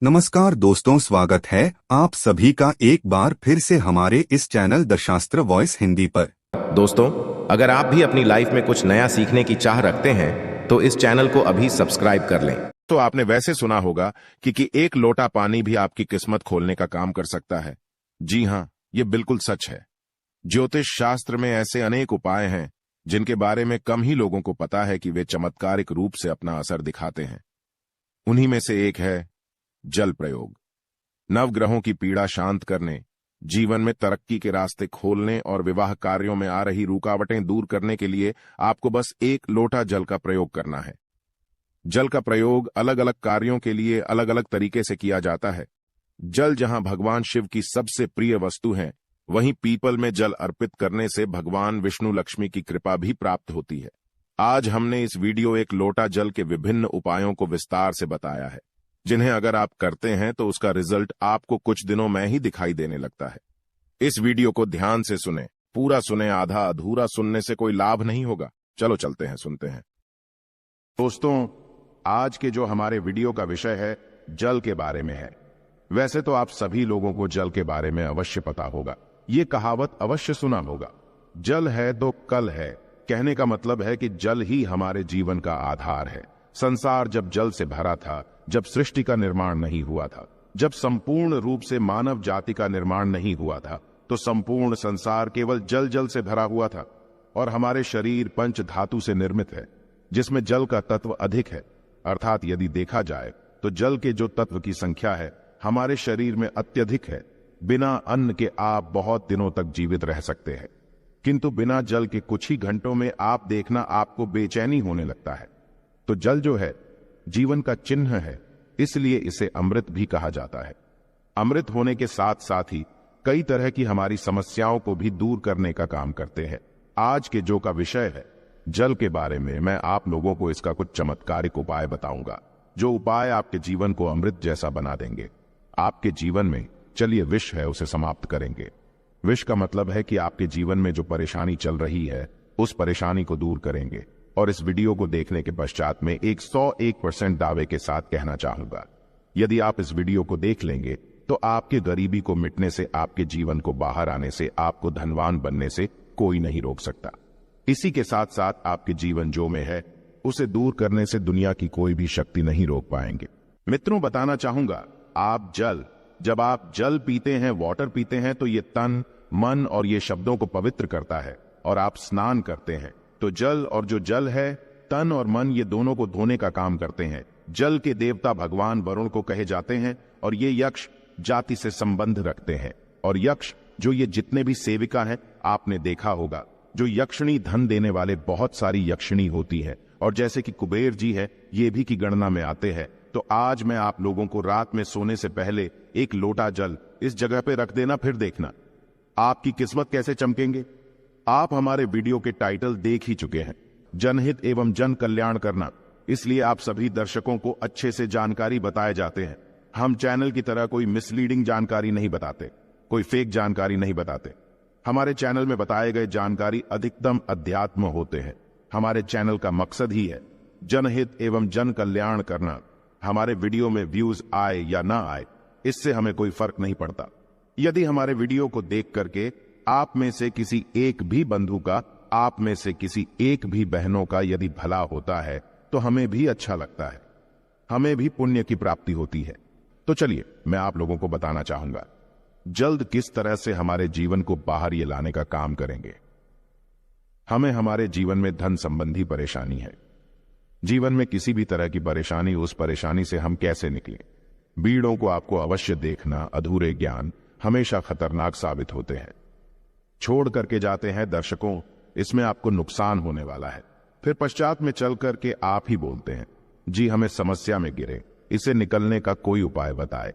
नमस्कार दोस्तों, स्वागत है आप सभी का एक बार फिर से हमारे इस चैनल दशास्त्र वॉइस हिंदी पर। दोस्तों, अगर आप भी अपनी लाइफ में कुछ नया सीखने की चाह रखते हैं तो इस चैनल को अभी सब्सक्राइब कर लें। तो आपने वैसे सुना होगा कि एक लोटा पानी भी आपकी किस्मत खोलने का काम कर सकता है। जी हाँ, ये बिल्कुल सच है। ज्योतिष शास्त्र में ऐसे अनेक उपाय हैं जिनके बारे में कम ही लोगों को पता है कि वे चमत्कारिक रूप से अपना असर दिखाते हैं। उन्हीं में से एक है जल प्रयोग। नवग्रहों की पीड़ा शांत करने, जीवन में तरक्की के रास्ते खोलने और विवाह कार्यों में आ रही रुकावटें दूर करने के लिए आपको बस एक लोटा जल का प्रयोग करना है। जल का प्रयोग अलग अलग कार्यों के लिए अलग अलग तरीके से किया जाता है। जल जहां भगवान शिव की सबसे प्रिय वस्तु है, वहीं पीपल में जल अर्पित करने से भगवान विष्णु लक्ष्मी की कृपा भी प्राप्त होती है। आज हमने इस वीडियो एक लोटा जल के विभिन्न उपायों को विस्तार से बताया है, जिन्हें अगर आप करते हैं तो उसका रिजल्ट आपको कुछ दिनों में ही दिखाई देने लगता है। इस वीडियो को ध्यान से सुने, पूरा सुने, आधा अधूरा सुनने से कोई लाभ नहीं होगा। चलो चलते हैं, सुनते हैं। दोस्तों, आज के जो हमारे वीडियो का विषय है जल के बारे में है। वैसे तो आप सभी लोगों को जल के बारे में अवश्य पता होगा, ये कहावत अवश्य सुना होगा, जल है तो कल है। कहने का मतलब है कि जल ही हमारे जीवन का आधार है। संसार जब जल से भरा था, जब सृष्टि का निर्माण नहीं हुआ था, जब संपूर्ण रूप से मानव जाति का निर्माण नहीं हुआ था, तो संपूर्ण संसार केवल जल जल से भरा हुआ था। और हमारे शरीर पंच धातु से निर्मित है, जिसमें जल का तत्व अधिक है। अर्थात यदि देखा जाए तो जल के जो तत्व की संख्या है हमारे शरीर में अत्यधिक है। बिना अन्न के आप बहुत दिनों तक जीवित रह सकते हैं, किंतु बिना जल के कुछ ही घंटों में आप देखना आपको बेचैनी होने लगता है। तो जल जो है जीवन का चिन्ह है, इसलिए इसे अमृत भी कहा जाता है। अमृत होने के साथ साथ ही कई तरह की हमारी समस्याओं को भी दूर करने का काम करते हैं। आज के जो का विषय है जल के बारे में, मैं आप लोगों को इसका कुछ चमत्कारिक उपाय बताऊंगा, जो उपाय आपके जीवन को अमृत जैसा बना देंगे। आपके जीवन में चलिए विष है उसे समाप्त करेंगे। विष का मतलब है कि आपके जीवन में जो परेशानी चल रही है उस परेशानी को दूर करेंगे। और इस वीडियो को देखने के पश्चात में 101% दावे के साथ कहना चाहूंगा, यदि आप इस वीडियो को देख लेंगे तो आपके गरीबी को मिटने से, आपके जीवन को बाहर आने से, आपको धनवान बनने से कोई नहीं रोक सकता। इसी के साथ साथ आपके जीवन जो में है उसे दूर करने से दुनिया की कोई भी शक्ति नहीं रोक पाएंगे। मित्रों, बताना चाहूंगा, जब आप जल पीते हैं, वाटर पीते हैं, तो ये तन, मन और ये शब्दों को पवित्र करता है। और आप स्नान करते हैं तो जल, और जो जल है तन और मन, ये दोनों को धोने का काम करते हैं। जल के देवता भगवान वरुण को कहे जाते हैं और ये यक्ष जाति से संबंध रखते हैं। और यक्ष जो ये जितने भी सेविका हैं, आपने देखा होगा जो यक्षिणी धन देने वाले, बहुत सारी यक्षिणी होती है। और जैसे कि कुबेर जी है, ये भी की गणना में आते हैं। तो आज मैं आप लोगों को रात में सोने से पहले एक लोटा जल इस जगह पे रख देना, फिर देखना आपकी किस्मत कैसे चमकेंगे। आप हमारे वीडियो के टाइटल देख ही चुके हैं, जनहित एवं जन कल्याण करना, इसलिए आप सभी दर्शकों को अच्छे से जानकारी बताए जाते हैं। हम चैनल की तरह कोई मिसलीडिंग जानकारी नहीं बताते, कोई फेक जानकारी नहीं बताते। हमारे चैनल में बताए गए जानकारी अधिकतम अध्यात्म होते हैं। हमारे चैनल का मकसद ही है जनहित एवं जन कल्याण करना। हमारे वीडियो में व्यूज आए या ना आए, इससे हमें कोई फर्क नहीं पड़ता। यदि हमारे वीडियो को देख करके आप में से किसी एक भी बंधु का, आप में से किसी एक भी बहनों का यदि भला होता है तो हमें भी अच्छा लगता है, हमें भी पुण्य की प्राप्ति होती है। तो चलिए मैं आप लोगों को बताना चाहूंगा जल्द किस तरह से हमारे जीवन को बाहर ये लाने का काम करेंगे। हमें हमारे जीवन में धन संबंधी परेशानी है। जीवन में किसी भी तरह की परेशानी, उस परेशानी से हम कैसे निकलें, बीड़ों को आपको अवश्य देखना। अधूरे ज्ञान हमेशा खतरनाक साबित होते हैं, छोड़ करके जाते हैं दर्शकों, इसमें आपको नुकसान होने वाला है। फिर पश्चात में चल करके आप ही बोलते हैं, जी हमें समस्या में गिरे, इसे निकलने का कोई उपाय बताए।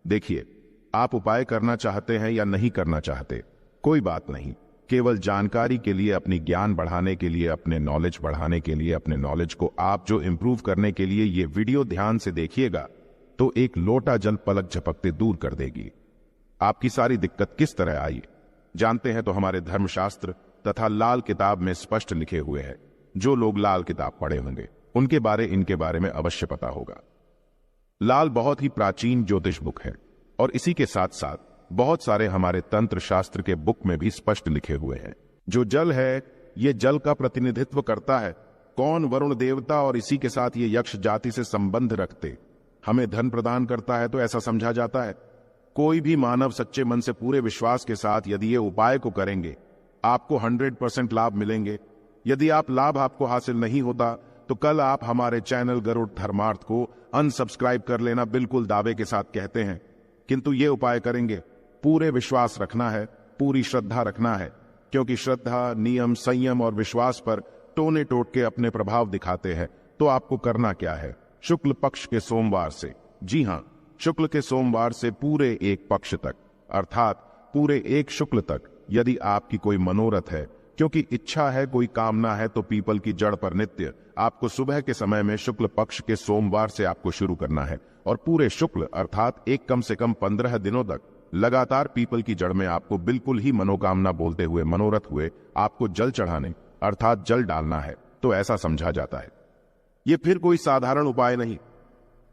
देखिए, आप उपाय करना चाहते हैं या नहीं करना चाहते, कोई बात नहीं, केवल जानकारी के लिए, अपनी ज्ञान बढ़ाने के लिए, अपने नॉलेज बढ़ाने के लिए, अपने नॉलेज को आप जो इंप्रूव करने के लिए ये वीडियो ध्यान से देखिएगा तो एक लोटा जल पलक झपकते दूर कर देगी। आपकी सारी दिक्कत किस तरह आई जानते हैं तो हमारे धर्मशास्त्र तथा लाल किताब में स्पष्ट लिखे हुए हैं। जो लोग लाल किताब पढ़े होंगे उनके बारे, इनके बारे में अवश्य पता होगा। लाल बहुत ही प्राचीन ज्योतिष बुक है और इसी के साथ साथ बहुत सारे हमारे तंत्र शास्त्र के बुक में भी स्पष्ट लिखे हुए हैं। जो जल है, ये जल का प्रतिनिधित्व करता है। कौन? वरुण देवता, और इसी के साथ ये यक्ष जाति से संबंध रखते हमें धन प्रदान करता है, तो ऐसा समझा जाता है। कोई भी मानव सच्चे मन से पूरे विश्वास के साथ यदि ये उपाय को करेंगे, आपको 100% लाभ मिलेंगे। यदि आप लाभ आपको हासिल नहीं होता तो कल आप हमारे चैनल गरुड़ धर्मार्थ को अनसब्सक्राइब कर लेना, बिल्कुल दावे के साथ कहते हैं। किंतु ये उपाय करेंगे, पूरे विश्वास रखना है, पूरी श्रद्धा रखना है, क्योंकि श्रद्धा, नियम, संयम और विश्वास पर टोने टोट के अपने प्रभाव दिखाते हैं। तो आपको करना क्या है? शुक्ल पक्ष के सोमवार से, जी हां, शुक्ल के सोमवार से पूरे एक पक्ष तक, अर्थात पूरे एक शुक्ल तक, यदि आपकी कोई मनोरथ है, क्योंकि इच्छा है, कोई कामना है, तो पीपल की जड़ पर नित्य आपको सुबह के समय में शुक्ल पक्ष के सोमवार से आपको शुरू करना है और पूरे शुक्ल अर्थात एक कम से कम 15 दिनों तक लगातार पीपल की जड़ में आपको बिल्कुल ही मनोकामना बोलते हुए, मनोरथ हुए आपको जल चढ़ाने अर्थात जल डालना है। तो ऐसा समझा जाता है। ये फिर कोई साधारण उपाय नहीं।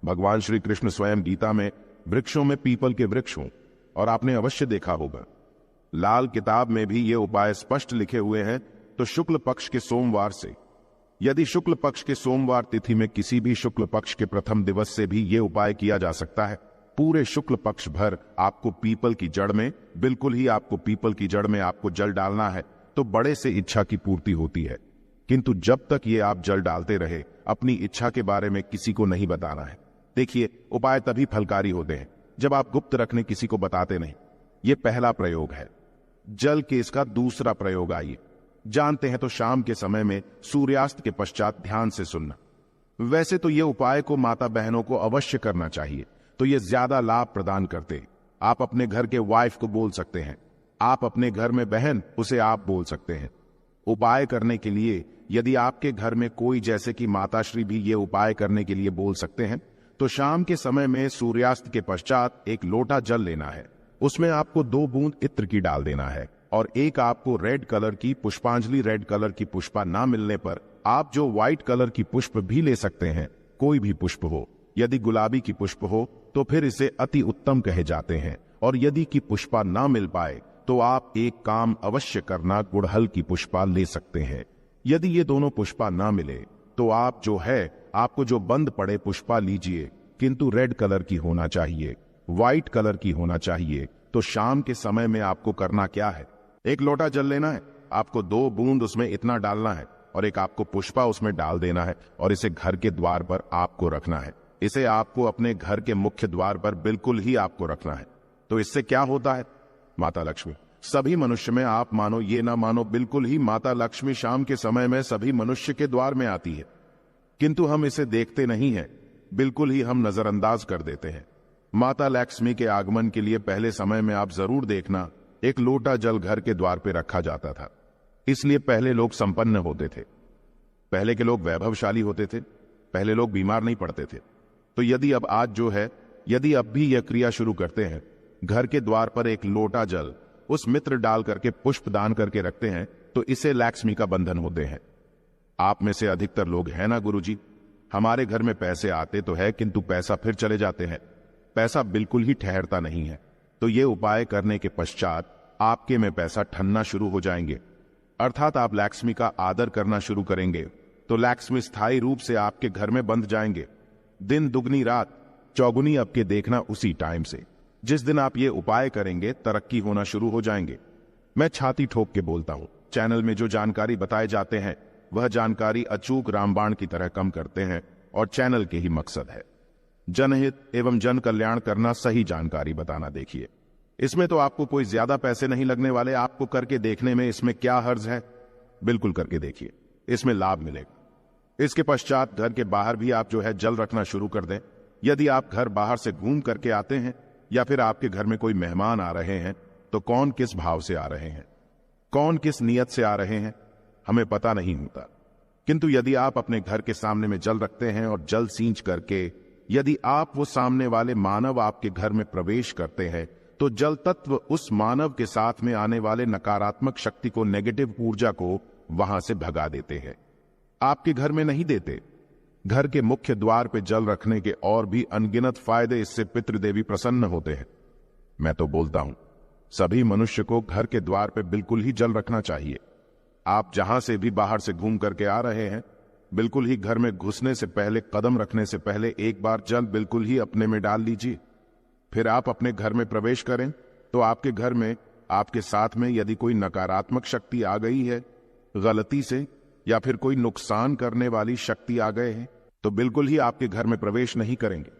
भगवान श्री कृष्ण स्वयं गीता में वृक्षों में पीपल के वृक्ष हों, और आपने अवश्य देखा होगा लाल किताब में भी ये उपाय स्पष्ट लिखे हुए हैं। तो शुक्ल पक्ष के सोमवार से, यदि शुक्ल पक्ष के सोमवार तिथि में किसी भी शुक्ल पक्ष के प्रथम दिवस से भी ये उपाय किया जा सकता है। पूरे शुक्ल पक्ष भर आपको पीपल की जड़ में, बिल्कुल ही आपको पीपल की जड़ में आपको जल डालना है, तो बड़े से इच्छा की पूर्ति होती है। किंतु जब तक ये आप जल डालते रहे, अपनी इच्छा के बारे में किसी को नहीं बताना है। देखिए, उपाय तभी फलकारी होते हैं जब आप गुप्त रखने किसी को बताते नहीं। ये पहला प्रयोग है। जल के इसका दूसरा प्रयोग आइए जानते हैं। तो शाम के समय में सूर्यास्त के पश्चात ध्यान से सुनना। वैसे तो ये उपाय को माता बहनों को अवश्य करना चाहिए, तो ये ज्यादा लाभ प्रदान करते। आप अपने घर के वाइफ को बोल सकते हैं, आप अपने घर में बहन, उसे आप बोल सकते हैं। उपाय करने के लिए यदि आपके घर में कोई, जैसे कि माताश्री भी ये उपाय करने के लिए बोल सकते हैं, तो शाम के समय में सूर्यास्त के पश्चात एक लोटा जल लेना है। उसमें आपको 2 बूंद इत्र की डाल देना है और एक आपको रेड कलर की पुष्पांजलि, रेड कलर की पुष्पा ना मिलने पर आप जो व्हाइट कलर की पुष्प भी ले सकते हैं, कोई भी पुष्प हो। यदि गुलाबी की पुष्प हो तो फिर इसे अति उत्तम कहे जाते हैं, और यदि की पुष्पा ना मिल पाए तो आप एक काम अवश्य करना, गुड़हल की पुष्पा ले सकते हैं। यदि ये दोनों पुष्पा ना मिले तो आप जो है, आपको जो बंद पड़े पुष्पा लीजिए, किंतु रेड कलर की होना चाहिए, व्हाइट कलर की होना चाहिए। तो शाम के समय में आपको करना क्या है? एक लोटा जल लेना है, आपको 2 बूंद उसमें इतना डालना है और एक आपको पुष्पा उसमें डाल देना है और इसे घर के द्वार पर आपको रखना है। इसे आपको अपने घर के मुख्य द्वार पर बिल्कुल ही आपको रखना है। तो इससे क्या होता है? माता लक्ष्मी सभी मनुष्य में, आप मानो ये ना मानो, बिल्कुल ही माता लक्ष्मी शाम के समय में सभी मनुष्य के द्वार में आती है। किंतु हम इसे देखते नहीं हैं, बिल्कुल ही हम नजरअंदाज कर देते हैं। माता लक्ष्मी के आगमन के लिए पहले समय में आप जरूर देखना, एक लोटा जल घर के द्वार पे रखा जाता था। इसलिए पहले लोग संपन्न होते थे, पहले के लोग वैभवशाली होते थे, पहले लोग बीमार नहीं पड़ते थे। तो यदि अब आज जो है, यदि अब भी यह क्रिया शुरू करते हैं, घर के द्वार पर एक लोटा जल उस मित्र डाल करके पुष्प दान करके रखते हैं, तो इसे लक्ष्मी का बंधन होते हैं। आप में से अधिकतर लोग हैं ना, गुरुजी, हमारे घर में पैसे आते तो है, किंतु पैसा फिर चले जाते हैं, पैसा बिल्कुल ही ठहरता नहीं है। तो ये उपाय करने के पश्चात आपके में पैसा ठनना शुरू हो जाएंगे, अर्थात आप लक्ष्मी का आदर करना शुरू करेंगे। तो लक्ष्मी स्थायी रूप से आपके घर में बंध जाएंगे। दिन दुगनी रात चौगुनी आपके देखना उसी टाइम से। जिस दिन आप ये उपाय करेंगे, तरक्की होना शुरू हो जाएंगे। मैं छाती ठोक के बोलता हूं, चैनल में जो जानकारी बताए जाते हैं वह जानकारी अचूक रामबाण की तरह कम करते हैं और चैनल के ही मकसद है जनहित एवं जन कल्याण करना, सही जानकारी बताना। देखिए, इसमें तो आपको कोई ज्यादा पैसे नहीं लगने वाले, आपको करके देखने में इसमें क्या हर्ज है, बिल्कुल करके देखिए, इसमें लाभ मिलेगा। इसके पश्चात घर के बाहर भी आप जो है जल रखना शुरू कर दें। यदि आप घर बाहर से घूम करके आते हैं या फिर आपके घर में कोई मेहमान आ रहे हैं, तो कौन किस भाव से आ रहे हैं, कौन किस नियत से आ रहे हैं, हमें पता नहीं होता। किंतु यदि आप अपने घर के सामने में जल रखते हैं और जल सींच करके यदि आप वो सामने वाले मानव आपके घर में प्रवेश करते हैं, तो जल तत्व उस मानव के साथ में आने वाले नकारात्मक शक्ति को, नेगेटिव ऊर्जा को वहां से भगा देते हैं। आपके घर में नहीं देते, घर के मुख्य द्वार पे जल रखने के और भी अनगिनत फायदे इससे पितृदेवी प्रसन्न होते हैं। मैं तो बोलता हूं सभी मनुष्य को घर के द्वार पे बिल्कुल ही जल रखना चाहिए। आप जहां से भी बाहर से घूम करके आ रहे हैं, बिल्कुल ही घर में घुसने से पहले, कदम रखने से पहले एक बार जल बिल्कुल ही अपने में डाल लीजिए। फिर आप अपने घर में प्रवेश करें तो आपके घर में, आपके साथ में यदि कोई नकारात्मक शक्ति आ गई है गलती से, या फिर कोई नुकसान करने वाली शक्ति आ गए हैं, तो बिल्कुल ही आपके घर में प्रवेश नहीं करेंगे।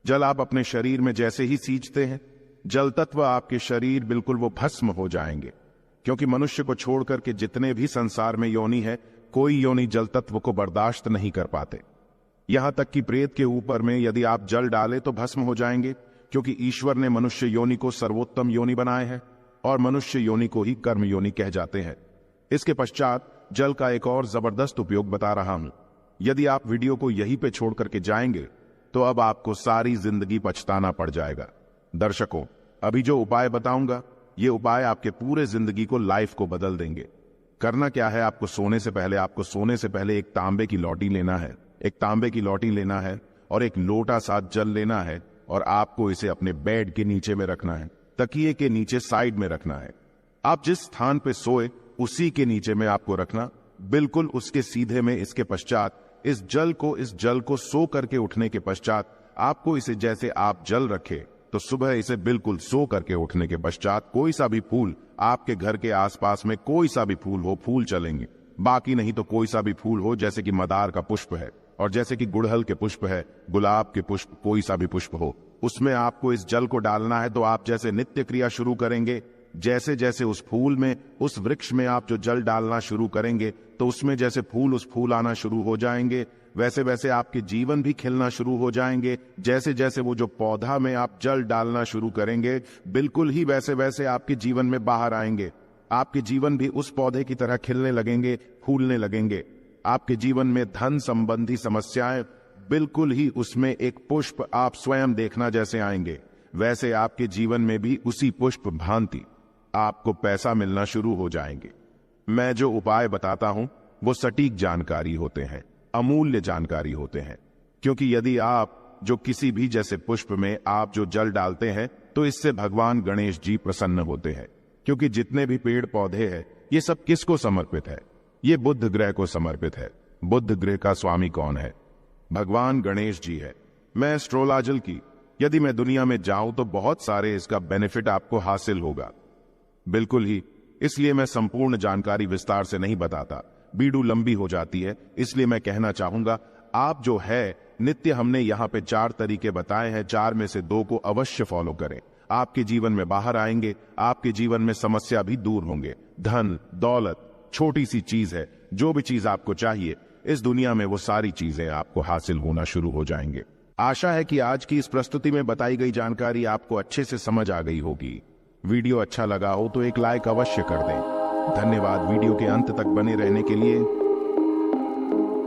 जल आप अपने शरीर में जैसे ही सींचते हैं, जल तत्व आपके शरीर बिल्कुल वो भस्म हो जाएंगे। क्योंकि मनुष्य को छोड़कर के जितने भी संसार में योनि है, कोई योनि जल तत्व को बर्दाश्त नहीं कर पाते। यहां तक कि प्रेत के ऊपर में यदि आप जल डालें तो भस्म हो जाएंगे, क्योंकि ईश्वर ने मनुष्य योनि को सर्वोत्तम योनि बनाए हैं और मनुष्य योनि को ही कर्म योनि कह जाते हैं। इसके पश्चात जल का एक और जबरदस्त उपयोग बता रहा हूं। यदि आप वीडियो को यहीं पे छोड़ करके जाएंगे तो अब आपको सारी जिंदगी पछताना पड़ जाएगा। दर्शकों, अभी जो उपाय बताऊंगा, ये उपाय आपके पूरे जिंदगी को, लाइफ को बदल देंगे। करना क्या है, आपको सोने से पहले एक तांबे की लौटी लेना है। एक तांबे की लौटी लेना है और एक लोटा साथ जल लेना है और आपको इसे अपने बेड के नीचे में रखना है, तकिए के नीचे साइड में रखना है। आप जिस स्थान पे सोए उसी के नीचे में आपको रखना, बिल्कुल उसके सीधे में। इसके पश्चात इस जल को सो करके उठने के पश्चात आपको इसे, जैसे आप जल रखे तो सुबह इसे बिल्कुल सो करके उठने के पश्चात कोई सा भी फूल, आपके घर के आसपास में कोई सा भी फूल हो, फूल चलेंगे। बाकी नहीं तो कोई सा भी फूल हो, जैसे कि मदार का पुष्प है और जैसे कि गुड़हल के पुष्प है, गुलाब के पुष्प, कोई सा भी पुष्प हो, उसमें आपको इस जल को डालना है। तो आप जैसे नित्य क्रिया शुरू करेंगे, जैसे जैसे उस फूल में, उस वृक्ष में आप जो जल डालना शुरू करेंगे, तो उसमें जैसे फूल आना शुरू हो जाएंगे, वैसे वैसे आपके जीवन भी खिलना शुरू हो जाएंगे। जैसे जैसे वो जो पौधा में आप जल डालना शुरू करेंगे, बिल्कुल ही वैसे वैसे आपके जीवन में बाहर आएंगे। आपके जीवन भी उस पौधे की तरह खिलने लगेंगे, फूलने लगेंगे। आपके जीवन में धन संबंधी समस्याएं, बिल्कुल ही उसमें एक पुष्प आप स्वयं देखना जैसे आएंगे, वैसे आपके जीवन में भी उसी पुष्प भांति आपको पैसा मिलना शुरू हो जाएंगे। मैं जो उपाय बताता हूं वो सटीक जानकारी होते हैं, अमूल्य जानकारी होते हैं। क्योंकि यदि आप जो किसी भी जैसे पुष्प में आप जो जल डालते हैं, तो इससे भगवान गणेश जी प्रसन्न होते हैं। क्योंकि जितने भी पेड़ पौधे हैं, ये सब किसको समर्पित है? ये बुध ग्रह को समर्पित है। बुध ग्रह का स्वामी कौन है? भगवान गणेश जी है। मैं एस्ट्रोलॉजल की यदि मैं दुनिया में जाऊं तो बहुत सारे इसका बेनिफिट आपको हासिल होगा, बिल्कुल ही। इसलिए मैं संपूर्ण जानकारी विस्तार से नहीं बताता, वीडियो लंबी हो जाती है। इसलिए मैं कहना चाहूंगा, आप जो है नित्य, हमने यहाँ पे 4 तरीके बताए हैं, 4 में से 2 को अवश्य फॉलो करें। आपके जीवन में बाहर आएंगे, आपके जीवन में समस्या भी दूर होंगे। धन दौलत छोटी सी चीज है, जो भी चीज आपको चाहिए इस दुनिया में, वो सारी चीजें आपको हासिल होना शुरू हो जाएंगे। आशा है कि आज की इस प्रस्तुति में बताई गई जानकारी आपको अच्छे से समझ आ गई होगी। वीडियो अच्छा लगा हो तो एक लाइक अवश्य कर दें। धन्यवाद वीडियो के अंत तक बने रहने के लिए।